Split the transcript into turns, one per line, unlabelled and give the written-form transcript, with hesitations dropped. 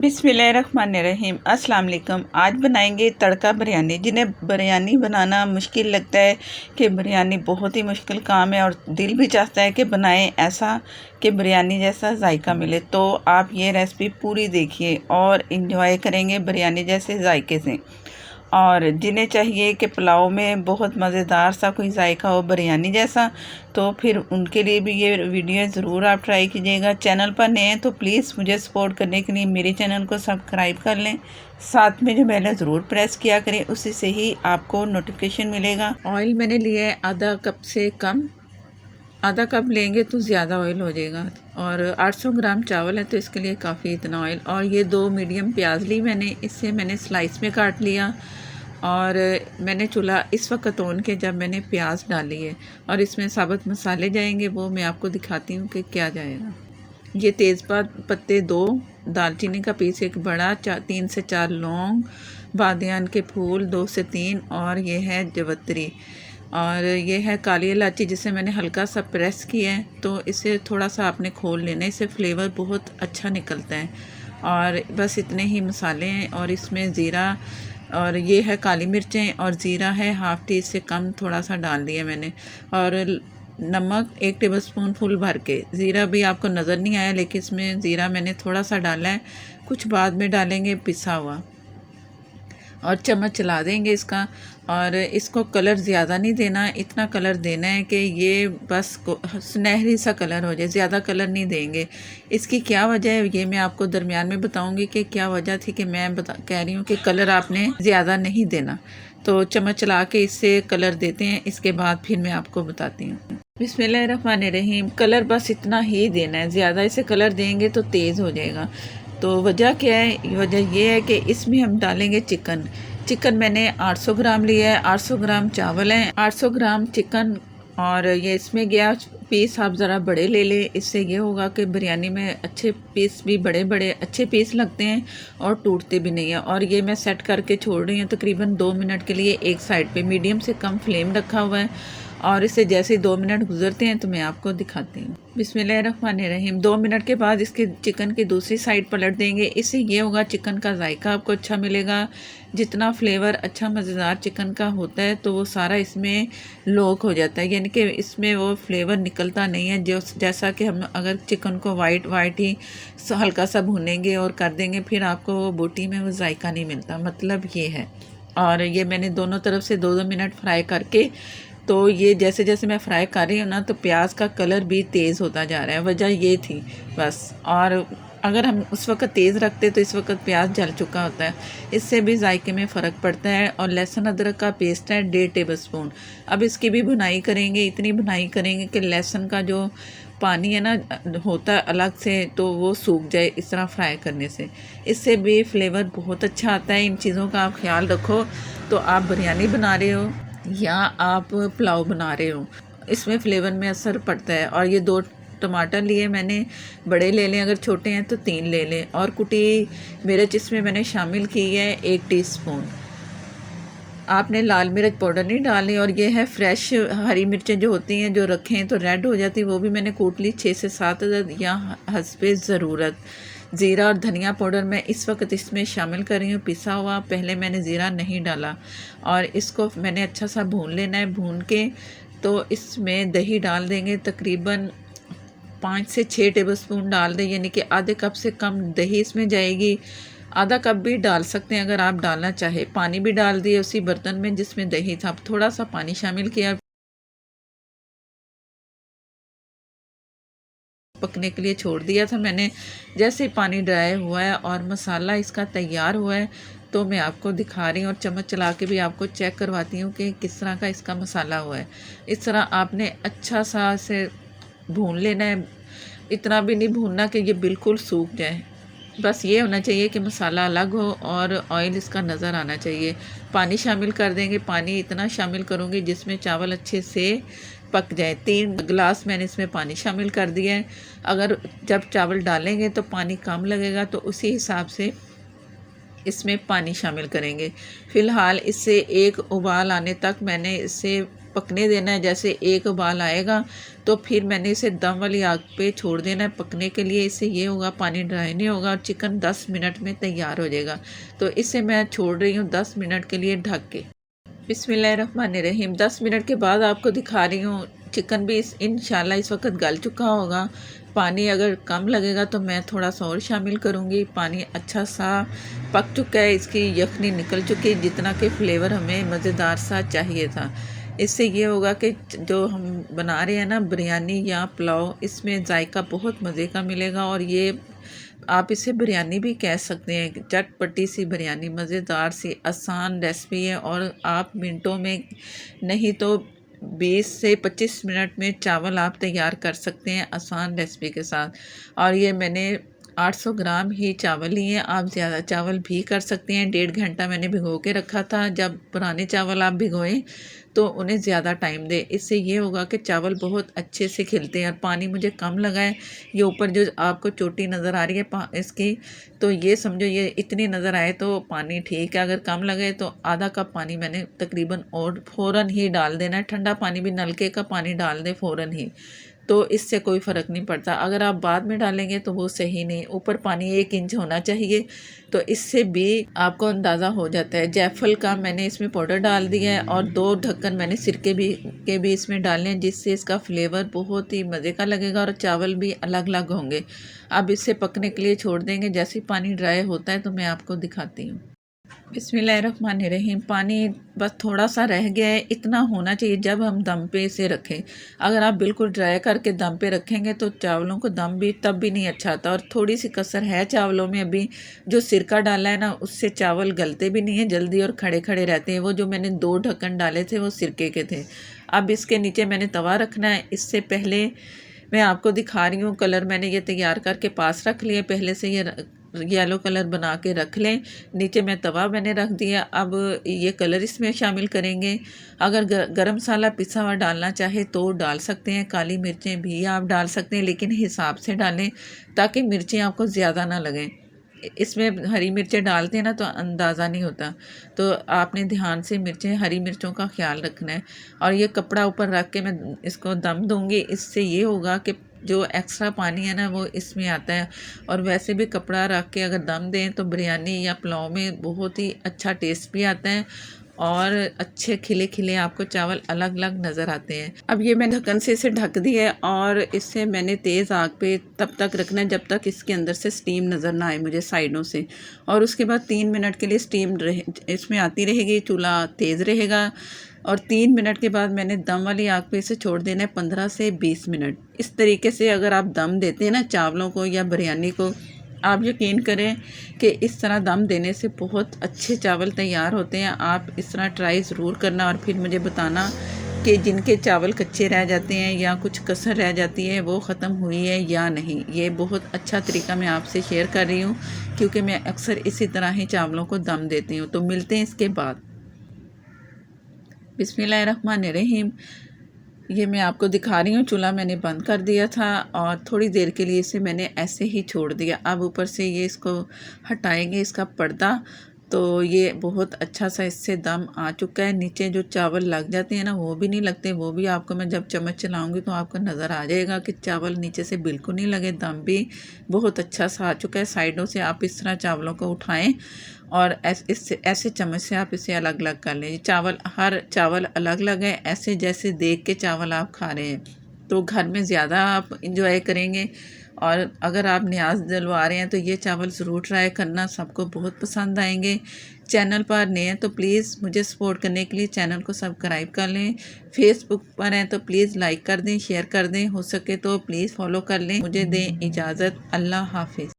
बिस्मिल्लाहिर्रहमानिर्रहीम। अस्सलाम वालेकुम। आज बनाएंगे तड़का बिरयानी। जिन्हें बिरयानी बनाना मुश्किल लगता है कि बिरयानी बहुत ही मुश्किल काम है और दिल भी चाहता है कि बनाएं ऐसा कि बिरयानी जैसा जायका मिले, तो आप ये रेसिपी पूरी देखिए और इंजॉय करेंगे बिरयानी जैसे जायके से। और जिन्हें चाहिए कि पुलाव में बहुत मज़ेदार सा कोई जायका हो बिरयानी जैसा, तो फिर उनके लिए भी ये वीडियो ज़रूर आप ट्राई कीजिएगा। चैनल पर नए हैं तो प्लीज़ मुझे सपोर्ट करने के लिए मेरे चैनल को सब्सक्राइब कर लें, साथ में जो बेल है ज़रूर प्रेस किया करें, उसी से ही आपको नोटिफिकेशन मिलेगा। ऑयल मैंने लिया है आधा कप से कम, आधा कप लेंगे तो ज़्यादा ऑयल हो जाएगा। और 800 ग्राम चावल है तो इसके लिए काफ़ी इतना ऑयल। और ये 2 मीडियम प्याज ली मैंने, इससे मैंने स्लाइस में काट लिया। और मैंने चूल्हा इस वक्त ऑन के जब मैंने प्याज डाली है, और इसमें साबुत मसाले जाएंगे, वो मैं आपको दिखाती हूँ कि क्या जाएगा। ये तेज़पात पत्ते 2, दालचीनी का पीस 1 बड़ा, 3 से 4 लौंग, बादियान के फूल 2 से 3, और ये है जवत्री, और ये है काली इलायची जिसे मैंने हल्का सा प्रेस किया है। तो इसे थोड़ा सा आपने खोल लेना है, इससे फ्लेवर बहुत अच्छा निकलता है। और बस इतने ही मसाले हैं। और इसमें ज़ीरा, और ये है काली मिर्चें, और ज़ीरा है हाफ़ टी से कम थोड़ा सा डाल दिया मैंने। और नमक 1 टेबलस्पून फुल भर के। ज़ीरा भी आपको नज़र नहीं आया, लेकिन इसमें ज़ीरा मैंने थोड़ा सा डाला है, कुछ बाद में डालेंगे पिसा हुआ। और चम्मच चला देंगे इसका। और इसको कलर ज़्यादा नहीं देना, इतना कलर देना है कि ये बस सुनहरी सा कलर हो जाए, ज़्यादा कलर नहीं देंगे। इसकी क्या वजह है ये मैं आपको दरमियान में बताऊंगी कि क्या वजह थी कि मैं कह रही हूँ कि कलर आपने ज़्यादा नहीं देना। तो चम्मच चला के इससे कलर देते हैं, इसके बाद फिर मैं आपको बताती हूँ। बिस्मिल्लाहिर्रहमानिर्रहीम। कलर बस इतना ही देना है, ज़्यादा इसे कलर देंगे तो तेज़ हो जाएगा। तो वजह क्या है, वजह ये है कि इसमें हम डालेंगे चिकन। चिकन मैंने 800 ग्राम लिया है, 800 ग्राम चावल है, 800 ग्राम चिकन। और ये इसमें गया पीस आप ज़रा बड़े ले लें, इससे ये होगा कि बिरयानी में अच्छे पीस भी बड़े बड़े अच्छे पीस लगते हैं और टूटते भी नहीं है। और ये मैं सेट करके छोड़ रही हूँ तकरीबन 2 मिनट के लिए एक साइड पे, मीडियम से कम फ्लेम रखा हुआ है। और इसे जैसे 2 मिनट गुजरते हैं तो मैं आपको दिखाती हूँ। बिस्मिल्लाहिर्रहमानिर्रहीम। 2 मिनट के बाद इसके चिकन की दूसरी साइड पलट देंगे। इससे ये होगा चिकन का जायका आपको अच्छा मिलेगा। जितना फ्लेवर अच्छा मज़ेदार चिकन का होता है तो वो सारा इसमें लॉक हो जाता है, यानी कि इसमें वो फ्लेवर निकलता नहीं है। जो जैसा कि हम अगर चिकन को वाइट ही हल्का सा भूनेंगे और कर देंगे, फिर आपको वो बोटी में वो जायका नहीं मिलता, मतलब ये है। और ये मैंने दोनों तरफ से 2-2 मिनट फ्राई करके, तो ये जैसे जैसे मैं फ्राई कर रही हूँ ना, तो प्याज का कलर भी तेज़ होता जा रहा है। वजह ये थी बस। और अगर हम उस वक्त तेज़ रखते तो इस वक्त प्याज जल चुका होता है, इससे भी जायके में फ़र्क पड़ता है। और लहसुन अदरक का पेस्ट है 1.5 टेबलस्पून। अब इसकी भी भुनाई करेंगे, इतनी भुनाई करेंगे कि लहसुन का जो पानी है ना होता है अलग से, तो वो सूख जाए इस तरह फ्राई करने से। इससे भी फ्लेवर बहुत अच्छा आता है। इन चीज़ों का आप ख्याल रखो। तो आप बिरयानी बना रहे हो या आप पुलाव बना रहे हो, इसमें फ्लेवर में असर पड़ता है। और ये 2 टमाटर लिए मैंने, बड़े ले लें, अगर छोटे हैं तो 3 ले लें। और कुटी मिर्च इसमें मैंने शामिल की है 1 टीस्पून। आपने लाल मिर्च पाउडर नहीं डाली। और ये है फ्रेश हरी मिर्चें जो होती हैं, जो रखें तो रेड हो जाती, वो भी मैंने कूट ली 6 से 7 अदद या हस्बे ज़रूरत। ज़ीरा और धनिया पाउडर मैं इस वक्त इसमें शामिल कर रही हूँ पिसा हुआ, पहले मैंने ज़ीरा नहीं डाला। और इसको मैंने अच्छा सा भून लेना है। भून के तो इसमें दही डाल देंगे, तकरीबन 5 से 6 टेबलस्पून डाल दें, यानी कि आधे कप से कम दही इसमें जाएगी। आधा कप भी डाल सकते हैं अगर आप डालना चाहे। पानी भी डाल दिए उसी बर्तन में जिसमें दही था, थोड़ा सा पानी शामिल किया, पकने के लिए छोड़ दिया था मैंने। जैसे पानी ड्राई हुआ है और मसाला इसका तैयार हुआ है, तो मैं आपको दिखा रही हूँ और चम्मच चला के भी आपको चेक करवाती हूँ कि किस तरह का इसका मसाला हुआ है। इस तरह आपने अच्छा सा इसे भून लेना है, इतना भी नहीं भूनना कि ये बिल्कुल सूख जाए। बस ये होना चाहिए कि मसाला अलग हो और ऑयल इसका नज़र आना चाहिए। पानी शामिल कर देंगे, पानी इतना शामिल करूँगी जिसमें चावल अच्छे से पक जाए। 3 गिलास मैंने इसमें पानी शामिल कर दिया है। अगर जब चावल डालेंगे तो पानी कम लगेगा, तो उसी हिसाब से इसमें पानी शामिल करेंगे। फ़िलहाल इससे एक उबाल आने तक मैंने इसे पकने देना है। जैसे एक उबाल आएगा तो फिर मैंने इसे दम वाली आग पे छोड़ देना है पकने के लिए। इससे ये होगा पानी ड्राई नहीं होगा और चिकन 10 मिनट में तैयार हो जाएगा। तो इसे मैं छोड़ रही हूँ 10 मिनट के लिए ढक के। बिस्मिल्लाहिर्रहमानिर्रहीम। 10 मिनट के बाद आपको दिखा रही हूँ चिकन भी इंशाल्लाह इस वक्त गल चुका होगा। पानी अगर कम लगेगा तो मैं थोड़ा सा और शामिल करूँगी। पानी अच्छा सा पक चुका है, इसकी यखनी निकल चुकी है, जितना कि फ्लेवर हमें मज़ेदार सा चाहिए था। इससे ये होगा कि जो हम बना रहे हैं ना बिरयानी या पुलाव, इसमें जायका बहुत मज़े का मिलेगा। और ये आप इसे बिरयानी भी कह सकते हैं, चटपटी सी बिरयानी, मज़ेदार सी आसान रेसिपी है। और आप मिनटों में नहीं तो 20 से 25 मिनट में चावल आप तैयार कर सकते हैं आसान रेसिपी के साथ। और ये मैंने 800 ग्राम ही चावल लिए हैं, आप ज़्यादा चावल भी कर सकते हैं। 1.5 घंटा मैंने भिगो के रखा था। जब पुराने चावल आप भिगोएं तो उन्हें ज़्यादा टाइम दें, इससे ये होगा कि चावल बहुत अच्छे से खिलते हैं। और पानी मुझे कम लगा है। ये ऊपर जो आपको चोटी नज़र आ रही है इसकी, तो ये समझो ये इतनी नज़र आए तो पानी ठीक है। अगर कम लगे तो आधा कप पानी मैंने तकरीबन और फ़ौरन ही डाल देना है। ठंडा पानी भी नलके का पानी डाल दें फ़ौरन ही, तो इससे कोई फ़र्क नहीं पड़ता। अगर आप बाद में डालेंगे तो वो सही नहीं। ऊपर पानी 1 इंच होना चाहिए, तो इससे भी आपको अंदाज़ा हो जाता है। जायफल का मैंने इसमें पाउडर डाल दिया है और 2 ढक्कन मैंने सिरके के भी इसमें डाले हैं, जिससे इसका फ्लेवर बहुत ही मज़े का लगेगा और चावल भी अलग अलग होंगे। अब इसे पकने के लिए छोड़ देंगे। जैसे ही पानी ड्राई होता है तो मैं आपको दिखाती हूँ। बिस्मिल्लाहिर्रहमानिर्रहीम। पानी बस थोड़ा सा रह गया है, इतना होना चाहिए जब हम दम पे इसे रखें। अगर आप बिल्कुल ड्राई करके दम पे रखेंगे तो चावलों को दम भी तब भी नहीं अच्छा आता। और थोड़ी सी कसर है चावलों में अभी, जो सिरका डाला है ना उससे चावल गलते भी नहीं है जल्दी और खड़े खड़े रहते हैं। वो जो मैंने 2 ढक्कन डाले थे वो सिरके के थे। अब इसके नीचे मैंने तवा रखना है। इससे पहले मैं आपको दिखा रही हूँ, कलर मैंने ये तैयार करके पास रख लिए, पहले से ये येलो कलर बना के रख लें। नीचे मैं तवा मैंने रख दिया। अब ये कलर इसमें शामिल करेंगे। अगर गरम मसाला पिसा हुआ डालना चाहे तो डाल सकते हैं, काली मिर्चें भी आप डाल सकते हैं, लेकिन हिसाब से डालें ताकि मिर्चें आपको ज़्यादा ना लगें। इसमें हरी मिर्चें डालते हैं ना तो अंदाज़ा नहीं होता, तो आपने ध्यान से हरी मिर्चों का ख्याल रखना है। और ये कपड़ा ऊपर रख के मैं इसको दम दूँगी। इससे ये होगा कि जो एक्स्ट्रा पानी है ना वो इसमें आता है। और वैसे भी कपड़ा रख के अगर दम दें तो बिरयानी या पुलाव में बहुत ही अच्छा टेस्ट भी आता है और अच्छे खिले खिले आपको चावल अलग अलग नज़र आते हैं। अब ये मैंने ढक्कन से इसे ढक दिया है और इससे मैंने तेज़ आग पे तब तक रखना है जब तक इसके अंदर से स्टीम नज़र ना आए मुझे साइडों से। और उसके बाद 3 मिनट के लिए स्टीम इसमें आती रहेगी, चूल्हा तेज़ रहेगा। और 3 मिनट के बाद मैंने दम वाली आग पे इसे छोड़ देना है 15 से 20 मिनट। इस तरीके से अगर आप दम देते हैं ना चावलों को या बिरयानी को, आप यकीन करें कि इस तरह दम देने से बहुत अच्छे चावल तैयार होते हैं। आप इस तरह ट्राई ज़रूर करना और फिर मुझे बताना कि जिनके चावल कच्चे रह जाते हैं या कुछ कसर रह जाती है वो ख़त्म हुई है या नहीं। ये बहुत अच्छा तरीका मैं आपसे शेयर कर रही हूँ क्योंकि मैं अक्सर इसी तरह ही चावलों को दम देती हूँ। तो मिलते हैं इसके बाद। बिस्मिल्लाहिर्रहमानिर्रहीम। ये मैं आपको दिखा रही हूँ, चूल्हा मैंने बंद कर दिया था और थोड़ी देर के लिए इसे मैंने ऐसे ही छोड़ दिया। अब ऊपर से ये इसको हटाएंगे इसका पर्दा, तो ये बहुत अच्छा सा इससे दम आ चुका है। नीचे जो चावल लग जाते हैं ना वो भी नहीं लगते, वो भी आपको मैं जब चम्मच चलाऊंगी तो आपको नज़र आ जाएगा कि चावल नीचे से बिल्कुल नहीं लगे। दम भी बहुत अच्छा सा आ चुका है। साइडों से आप इस तरह चावलों को उठाएं और ऐसे चम्मच से आप इसे अलग अलग कर लें। चावल हर चावल अलग अलग है, ऐसे जैसे देख के चावल आप खा रहे हैं तो घर में ज़्यादा आप इंजॉय करेंगे। और अगर आप न्याज दिलवा रहे हैं तो ये चावल ज़रूर ट्राई करना, सबको बहुत पसंद आएंगे। चैनल पर नए हैं तो प्लीज़ मुझे सपोर्ट करने के लिए चैनल को सब्सक्राइब कर लें। फेसबुक पर हैं तो प्लीज़ लाइक कर दें, शेयर कर दें, हो सके तो प्लीज़ फॉलो कर लें। मुझे दें इजाज़त। अल्लाह हाफिज़।